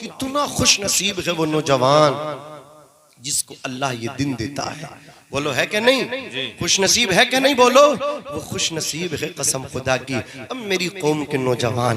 कितना खुश नसीब है वो नौजवान जिसको अल्लाह ये दिन देता है। बोलो है क्या नहीं? खुश नसीब है क्या नहीं? बोलो वो खुश नसीब है कसम खुदा की। अब मेरी कौम के नौजवान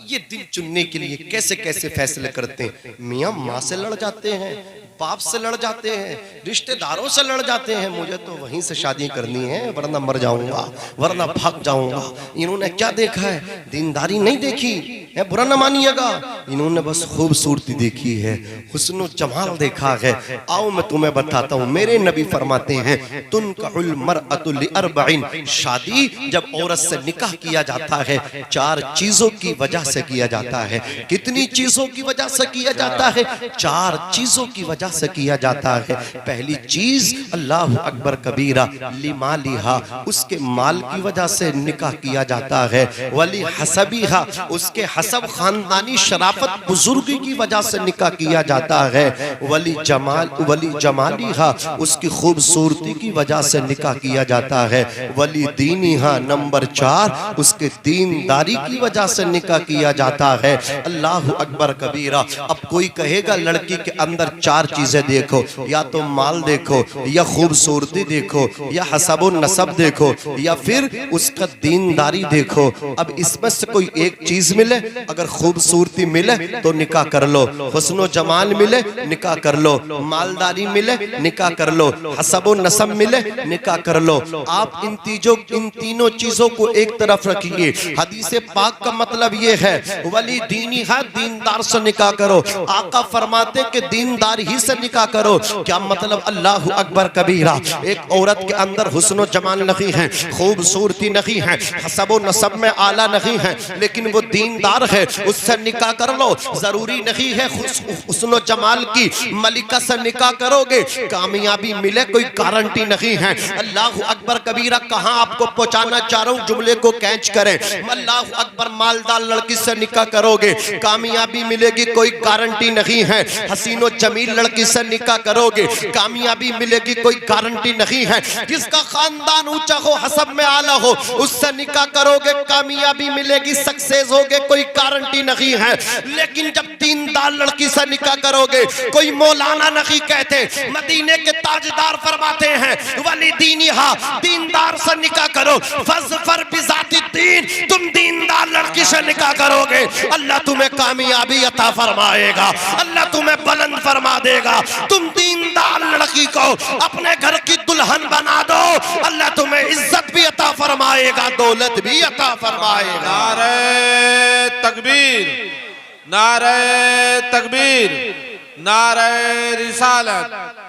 ये दिन चुनने के लिए कैसे कैसे फैसले करते हैं। मियाँ माँ से लड़ जाते हैं, बाप से लड़ जाते हैं, रिश्तेदारों से लड़ जाते हैं। मुझे तो वहीं से शादी करनी है वरना मर जाऊंगा, वरना भाग जाऊंगा। इन्होंने क्या देखा है? दीनदारी नहीं देखी है, बुरा न मानिएगा। इन्होंने बस खूबसूरती देखी है, हुस्न जमाल देखा है। आओ मैं तुम्हें बताता हूँ, मेरे नबी फरमाते हैं तुनकाहुल मरअतु लिअरबईन, शादी जब औरत से निकाह किया जाता है 4 चीजों की वजह से किया जाता है। कितनी चीजों की वजह से किया जाता है? 4 चीजों की वजह से किया जाता है। पहली चीज अल्लाह अकबर कबीरा लिमालिहा, उसके माल की वजह से निकाह किया जाता है। वली हसबीहा, उसके हसब खानदानी शराफत बुजुर्गी की वजह से निकाह किया जाता है। वली जमालिहा, उसकी खूबसूरती की वजह से निकाह किया जाता है। वली दीनिहा, नंबर 4 उसके दीनदारी की वजह से निकाह किया जाता है। अल्लाह अकबर कबीरा। अब कोई कहेगा लड़की के अंदर 4 चीजें देखो, या तो माल देखो, या खूबसूरती देखो, या हसबो नसब देखो, या फिर उसका दीनदारी देखो। अब इसमें से कोई एक चीज मिले, अगर खूबसूरती मिले तो निकाह कर लो, हुस्नो जमाल मिले निकाह कर लो, मालदारी मिले निकाह कर लो, हसबो नसब मिले निकाह कर लो। आप इन तीनों चीजों को एक तरफ रखिए। हदीस पाक का मतलब ये है वली दीनी है, दीनदार से निकाह करो। आका फरमाते कि दीनदार ही से निकाह करो। क्या मतलब? अल्लाह अकबर कबीरा। एक औरत के अंदर हुस्न जमाल नहीं है, खूबसूरती नहीं है, हसबो नसब में आला नहीं है, लेकिन वो दीनदार है, उससे निकाह कर लो। जरूरी नहीं है हुस्न जमाल की मलिका से निकाह करोगे कामयाबी मिले, कोई गारंटी नहीं है। अल्लाह अकबर कबीरा। कहां आपको पहुंचाना चाह रहा हूं, जुमले को कैच करें। अल्लाह अकबर। मालदार लड़की से निकाह करोगे कामयाबी मिलेगी, कोई गारंटी नहीं है। हसीनो जमील लड़की से निकाह करोगे कामयाबी मिलेगी, कोई गारंटी नहीं है। जिसका खानदान ऊंचा हो, हसब में आला हो, उससे निकाह करोगे कामयाबी मिलेगी, सक्सेस होगे, कोई गारंटी नहीं है। लेकिन जब दीनदार लड़की से निकाह करोगे, कोई मौलाना नहीं कहते, मदीने के ताजदार फरमाते हैं वली दीनिहा, दीनदार से निकाह करो। फज़फर बिज़ाति दीन, तुम दीनदार लड़की से निकाह करोगे अल्लाह तुम्हें कामयाबी अता फरमाएगा, अल्लाह तुम्हें बुलंद फरमा देगा। तुम दीनदार लड़की को अपने घर की दुल्हन बना दो, अल्लाह तुम्हें इज्जत भी अता फरमाएगा, दौलत भी अता फरमाएगा। नारे तकबीर, नारे तकबीर, नारे रिसालत।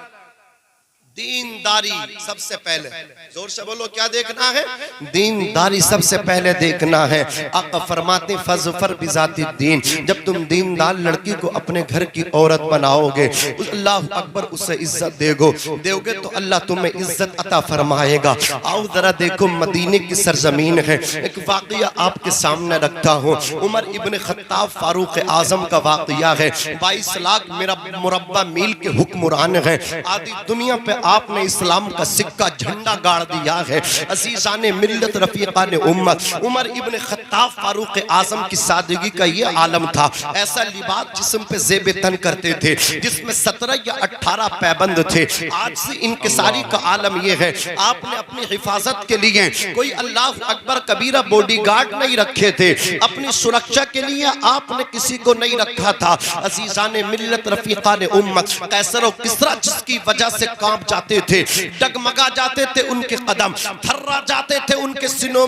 दीनदारी सबसे पहले, जोर से बोलो क्या देखना है? दीनदारी सबसे पहले देखना है। आका फरमाते फज़फर बिज़ाति दीन, जब तुम दीनदार लड़की को अपने घर की औरत बनाओगे, अल्लाह अकबर, उसे इज्जत दोगे तो अल्लाह तुम्हें इज्जत अता फरमाएगा। आओ जरा देखो, मदीने की सरजमीन है। एक वाक़या आपके सामने रखता हूँ। उमर इब्न खत्ताब फारूक आजम का वाक़या है। 22 लाख मेरा मुरब्बा मील के हुक्मरान है। आदि दुनिया पे आपने इस्लाम का सिक्का झंडा गाड़ दिया है। अज़ीज़ाने मिल्लत रफ़ीक़ाने उम्मत, उमर इब्न खत्ताब फारूक आज़म की सादगी का ये आलम था। ऐसा लिबास जिस्म पे ज़ेब तन करते थे जिसमें 17 या 18 पैबंद थे। आज से इनकिसारी का आलम ये है, आपने अपनी हिफाजत के लिए कोई अल्लाह अकबर कबीरा बॉडीगार्ड नहीं रखे थे, अपनी सुरक्षा के लिए आपने किसी को नहीं रखा था। अज़ीज़ाने मिल्लत रफ़ीक़ाने उम्मत, कैसर और किसरा जिसकी वजह से कांप जाते थे, डगमगा जाते थे उनके कदम, थर्रा जाते थे उनके सीनों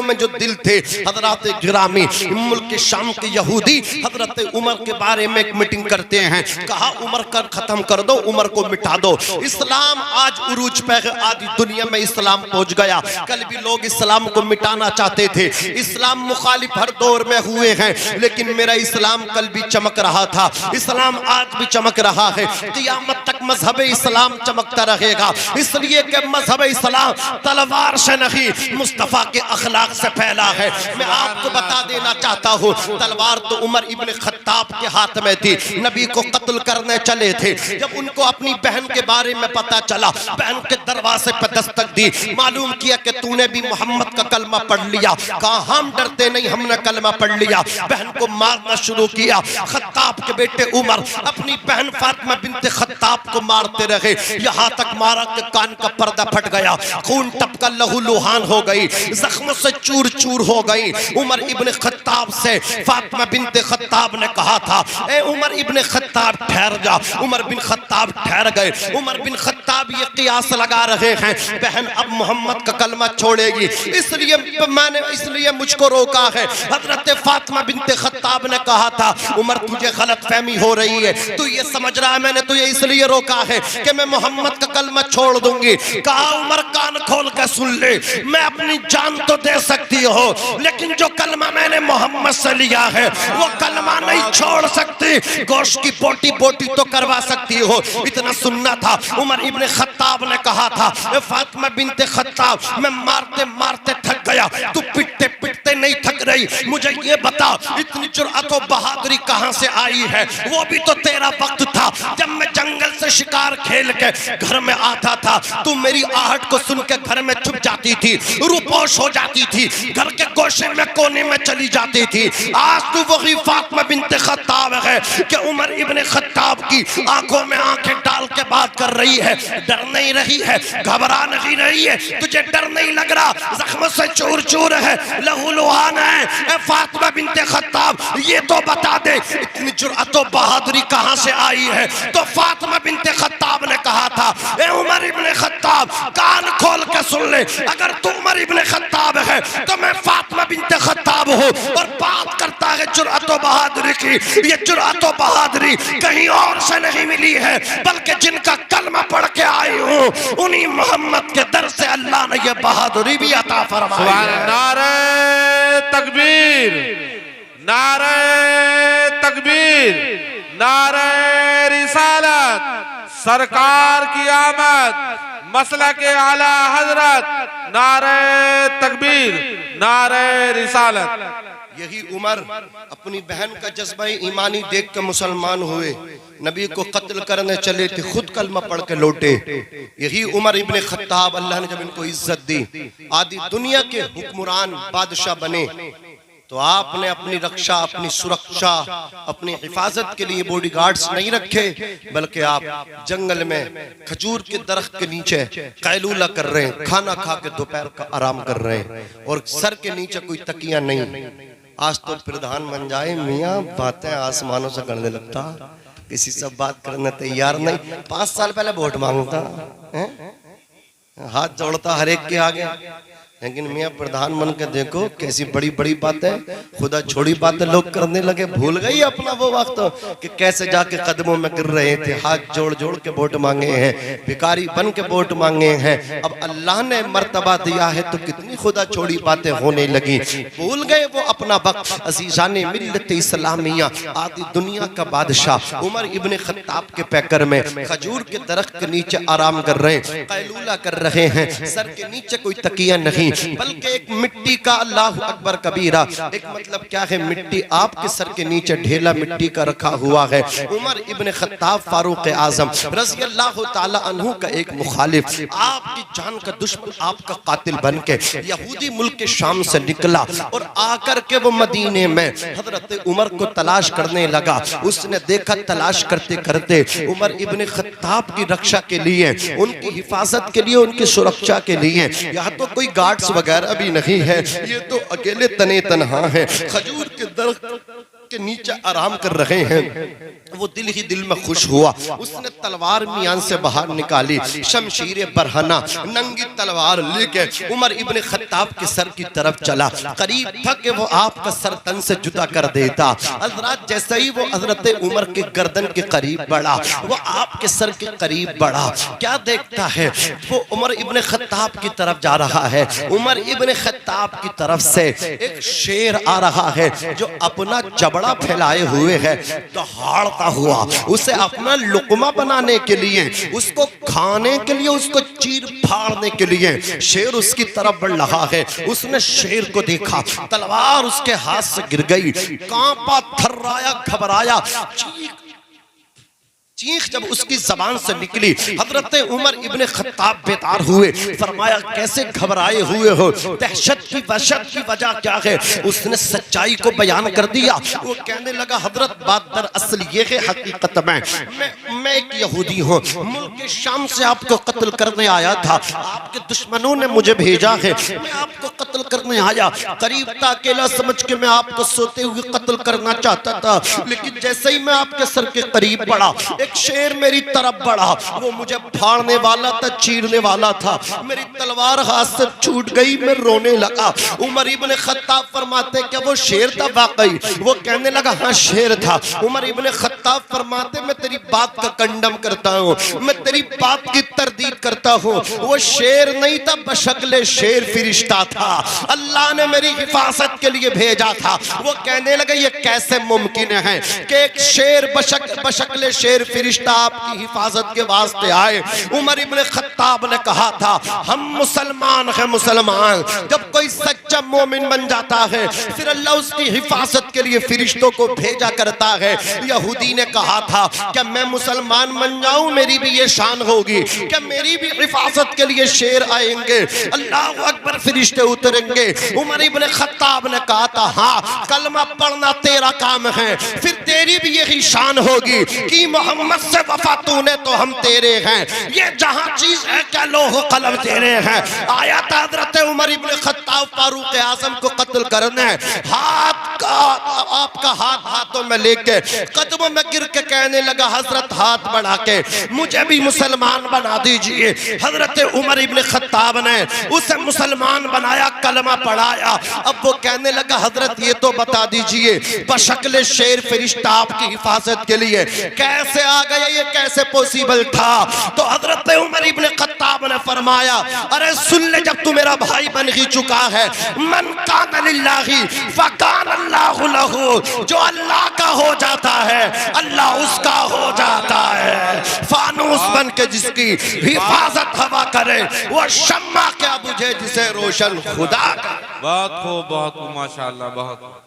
में जो दिल थे। हजरत गिरामी मुल्क शाम के यहूदी हजरत उमर के बारे में एक मीटिंग करते हैं। कहा उमर कर खत्म कर दो, उमर को मिटा दो। इस्लाम आज उरूज पे है, आधी दुनिया में इस्लाम पहुंच गया। कल भी लोग इस्लाम को मिटाना चाहते थे। इस्लाम मुखालिफ हर दौर में हुए हैं, लेकिन मेरा इस्लाम कल भी चमक रहा था, इस्लाम आज भी चमक रहा है। क़यामत तक मजहब इस्लाम चमकता रहेगा, इसलिए कि मजहब इस्लाम तलवार से नहीं मुस्तफा के अखलाक से फैला है। मैं आपको बता देना चाहता हूँ, तलवार तो उमर इब्ने खत्ताब के हाथ में थी, नबी को कत्ल करने चले थे। जब उनको अपनी बहन के बारे में पता चला, बहन के दरवाजे पर दस्तक दी, मालूम किया कि तूने भी मोहम्मद का कलमा पढ़ लिया। कहा हम डरते नहीं, हमने कलमा पढ़ लिया। बहन को मारना शुरू किया। खत्ताब के बेटे उमर अपनी बहन फातिमा बिनते खत्ताब को मारते रहे, यहाँ तक मारा कि कान का पर्दा फट गया, खून टपका लहू लुहान हो गई, जख्मों से चूर चूर हो गई। उमर इब्ने खत्ताब से फातिमा बिनते खत्ताब ने कहा था, ए उमर इब्ने खत्ताब ठहर जा। उमर बिन खत्ताब ठहर गए। उमर बिन खत्ताब ये कियास लगा रहे हैं, बहन अब मोहम्मद का कलमा छोड़ेगी, इसलिए मुझको रोका है। हजरत फातिमा बिनते खत्ताब ने कहा था, उमर तुझे गलत फहमी हो रही है, तू ये समझ रहा है मैंने तुझे इसलिए रोका है कि मैं मोहम्मद का कलमा छोड़ दूंगी। कहा उमर कान खोल कर सुन ले, मैं अपनी जान तो दे सकती हो, लेकिन जो कलमा मैंने मोहम्मद से लिया है वो कलमा नहीं छोड़ सकती। गोश्त की बोटी बोटी तो करवा सकती हो, इतना सुनना था। उमर इब्ने खत्ताब ने कहा था, फातिमा बिनते खत्ताब मैं मारते मारते थक गया, तू पिटते पिटते नहीं थक रही, मुझे ये बता इतनी जुर्अत और बहादुरी कहां से आई है? वो भी तो तेरा वक्त था जब मैं जंगल से शिकार खेल के घर में आता था, तू मेरी आहट को सुन के घर में छुप जाती थी, रूपोश हो जाती थी, घर के गोशे में कोने में चली जाती थी। आज तू वही फातिमा बिनते खत्ताब है कि उमर इब्ने खत्ताब की आंखों में आंखें डाल के बात कर रही है, डर नहीं रही है, घबरा नहीं रही है, तुझे डर नहीं लग रहा, जख्म से चूर चूर है, लहू लुहान है। ए फातिमा बिनते खत्ताब ये तो बता दे इतनी जुर्अत और बहादुरी कहां से आई है? तो फातिमा बिनते खत्ताब ने कहा था, ए उमर इब्ने खत्ताब कान खोल के सुन ले, अगर तू उमर इब्ने खत्ताब है तो मैं फातिमा बिनते खत्ताब हूं। और बात करता है जुर्अत और बहादुरी की, ये जुर्अत और बहादुरी कहीं और से नहीं मिली है, बल्कि जिनका कलमा पढ़ के आई हूं उन्हीं मोहम्मद के दर से अल्लाह ने ये बहादुरी भी अता फरमाई है। नारे तकबीर, नारे तकबीर, नारे रिसालत, सरकार की आमद, मसला के आला हजरत, नारे तकबीर, नारे रिसालत। यही उमर अपनी बहन का जज्बा ईमानी देख के मुसलमान हुए, नबी को कत्ल करने चले थे, खुद कलमा पढ़ के लौटे। यही उमर इब्ने खत्ताब, अल्लाह ने जब इनको इज्जत दी, आदि दुनिया के हुक्मरान बादशाह बने, तो आपने अपनी रक्षा, अपनी सुरक्षा, अपनी हिफाजत के लिए बॉडीगार्ड्स नहीं रखे, बल्कि आप जंगल में खजूर के दरख्त के नीचे कैलूला कर रहे हैं, खाना खा के दोपहर का आराम कर रहे हैं, और सर के नीचे कोई तकिया नहीं। आज तो प्रधान बन जाए मियाँ, बातें आसमानों से करने लगता, किसी से बात करने तैयार नहीं। 5 साल पहले वोट मांगता है, हाथ जोड़ता हर एक के आगे, लेकिन मियाँ प्रधान बन के देखो कैसी बड़ी बड़ी बातें, खुदा छोड़ी बातें लोग करने लगे, भूल गई अपना वो वक्त कि कैसे जाके कदमों में गिर रहे थे, हाथ जोड़ जोड़ के वोट मांगे हैं, भिखारी बन के वोट मांगे हैं। अब अल्लाह ने मर्तबा दिया है तो कितनी खुदा छोड़ी बातें होने लगी, भूल गए वो अपना वक्त। अजीज़ाने मिल्लत इस्लामिया, आदि दुनिया का बादशाह उमर इब्ने खत्ताब के पैकर में खजूर के दरख्त के नीचे आराम कर रहे हैं, कैलूला कर रहे हैं, सर के नीचे कोई तकिया नहीं, बल्कि एक मिट्टी का, अल्लाह अकबर कबीरा, एक मतलब क्या है, मिट्टी आपके सर के नीचे ढेला मिट्टी का रखा हुआ है। उमर इब्ने खत्ताब फारूक आजम रज़ी अल्लाह ताला अन्हु का एक मुखालिफ, आपकी जान का दुश्मन, आपका कातिल बन के यहूदी मुल्क के शाम से निकला और आकर के वो मदीने में हजरत उमर को तलाश करने लगा। उसने देखा तलाश करते करते उमर इब्ने खत्ताब की रक्षा के लिए, उनकी हिफाजत के लिए, उनकी सुरक्षा के लिए यहाँ तो कोई गार्ड्स वगैरह भी नहीं है, ये तो अकेले तने तनहा हैं, खजूर के दरख्त के नीचे आराम कर रहे हैं। वो दिल ही दिल में खुश हुआ, उसने तलवार मियान से बाहर निकाली, शमशीर बरहना नंगी तलवार लेके उमर इब्ने खत्ताब के सर की तरफ चला, करीब था कि वो आपका सर तन से जुदा कर देता। हजरत जैसे ही वो हजरत उमर के गर्दन के करीब बढ़ा, वो आपके सर के करीब बढ़ा, क्या देखता है, वो उमर इब्ने खत्ताब की तरफ जा रहा है। उमर इब्ने खत्ताब की तरफ से एक शेर आ रहा है जो अपना जब जबड़ा फैलाए हुए है, दहाड़ता हुआ उसे अपना लुकमा बनाने के लिए, उसको खाने के लिए, उसको चीर फाड़ने के लिए शेर उसकी तरफ बढ़ रहा है। उसने शेर को देखा, तलवार उसके हाथ से गिर गई, कांपा, थर्राया, घबराया, चीख जब उसकी जबान से निकली, हजरत उमर इब्ने खत्ताब बेदार हुए। फरमाया कैसे घबराए हुए हो, दहशत की वहशत की वजह क्या है? उसने सच्चाई को बयान कर दिया। वो कहने लगा हजरत बात दरअसल ये है, हकीकत में मैं एक यहूदी हूँ, मुल्क शाम से आपको कत्ल करने आया था, आपके दुश्मनों ने मुझे भेजा है, मैं आपको कत्ल करने आया। करीब था, अकेला समझ के मैं आपको सोते हुए कत्ल करना चाहता था, लेकिन जैसे ही मैं आपके सर के करीब बढ़ा, एक शेर मेरी तरफ बढ़ा, वो मुझे फाड़ने वाला था, चीरने वाला था, मेरी तलवार हाथ से छूट गई, मैं रोने लगा। उमर इब्ने खत्ताब फरमाते कि वो शेर था वाकई? वो कहने लगा हाँ शेर था। उमर इब्ने खत्ताब फरमाते मैं तेरी बात का कंडम करता हूँ, मैं तेरी बात की तरदीद करता हूँ। वो शेर नहीं था, बशक्ले शेर फरिश्ता था, अल्लाह ने मेरी हिफाजत के लिए भेजा था। वो कहने लगे ये कैसे मुमकिन है कि एक शेर बशक्ले शेर फरिश्ता आपकी हिफाजत के वास्ते आए? उमर इब्ने खत्ताब ने कहा था हम मुसलमान हैं, मुसलमान जब कोई सच्चा मोमिन बन जाता है फिर अल्लाह उसकी हिफाजत के लिए फरिश्तों को भेजा करता है। यहूदी ने कहा था क्या मैं मुसलमान बन जाऊं, मेरी भी ये शान होगी, क्या मेरी भी हिफाजत के लिए शेर आएंगे, अल्लाह अकबर, फरिश्ते उतरेंगे? उमर इब्ने खत्ताब ने कहा था हाँ कलमा पढ़ना तेरा काम है, फिर तेरी भी यही शान होगी कि मोहम्मद से वफा तूने तो हम तेरे हैं, ये जहां चीज है क्या लोह कलम तेरे हैं। आया था हजरत उमर इब्ने खत्ताब फारूक आजम को कत्ल करने, हाथ का आपका हाथ हाथों में लेके कदमों में गिर के कहने लगा हजरत हाथ बढ़ा के मुझे भी मुसलमान बना दीजिए। हजरत उमर इब्ने खत्ताब ने उसे मुसलमान बनाया, कलमा पढ़ाया। अब वो कहने लगा हजरत ये तो बता दीजिए बशक्ल शेर फरिश्ता आपकी हिफाजत के लिए कैसे आ गया, ये कैसे पॉसिबल था? तो हजरत उमर इब्ने खत्ताब ने फरमाया अरे सुन ले, जब तू मेरा भाई बन ही चुका है, मन कान लिल्लाही फकान अल्लाहु लहू, जो अल्लाह का हो जाता है अल्लाह उसका हो जाता है। फानूस बन के जिसकी हिफाजत हवा करे वो शम्मा क्या बुझे जिसे रोशन खुदा का। बहुत खूब, बहुत खूब, माशाअल्लाह, बहुत खूब।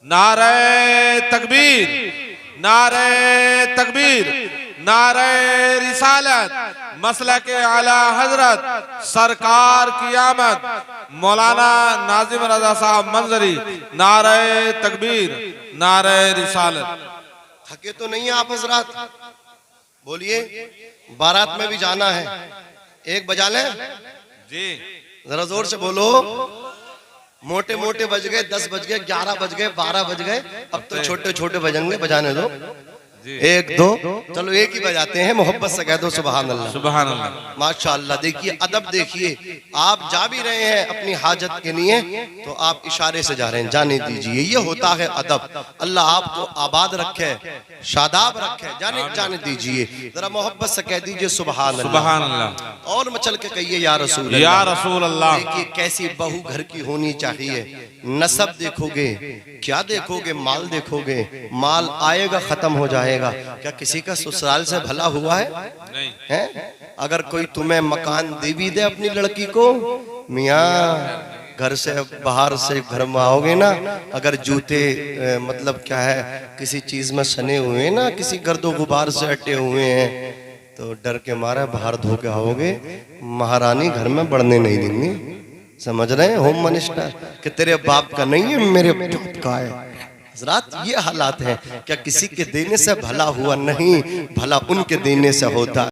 नारे तकबीर, नारे तकबीर, नारे रिसालत, मसलक आला हजरत सरकार की आमद, मौलाना नाजिम रजा साहब मंजरी, नारे तकबीर, नारे रिसालत। थके तो नहीं आप हजरात? बोलिए, बारात में भी जाना है, एक बजा लें जी, जरा जोर से बोलो। मोटे मोटे बज गए, 10 बज गए, 11 बज गए, 12 बज गए, अब तो छोटे छोटे बजेंगे, बजाने दो। एक दो, चलो एक ही बजाते हैं, मोहब्बत से कह दो सुभान अल्लाह, सुभान अल्लाह, माशाअल्लाह। देखिए अदब, देखिए आप जा भी रहे हैं अपनी हाजत के लिए तो आप इशारे से जा रहे हैं, जाने दीजिए, ये होता है अदब। अल्लाह आपको आबाद रखे, शादाब रखे, जाने दीजिए। जरा मोहब्बत से कह दीजिए सुभान अल्लाह, सुभान अल्लाह, और मचल के कहिए या रसूल अल्लाह, या रसूल अल्लाह। देखिए कैसी बहू घर की होनी चाहिए। नसब देखोगे, क्या देखोगे? माल देखोगे, माल आएगा खत्म हो जाएगा। क्या किसी का ससुराल से भला हुआ है? नहीं है? अगर कोई तुम्हें मकान दे भी दे अपनी लड़की को, मियाँ घर से बाहर से घर में आओगे ना, अगर जूते मतलब क्या है किसी चीज में सने हुए ना, किसी गर्दो गुबार से हटे हुए हैं, तो डर के मारे बाहर धो के आओगे, महारानी घर में बढ़ने नहीं देंगी। समझ रहे हैं होम मिनिस्टर कि तेरे बाप का नहीं है, मेरे बाप का है। हज़रात ये हालात हैं। क्या किसी के देने से भला हुआ नहीं, भला उनके देने से होता।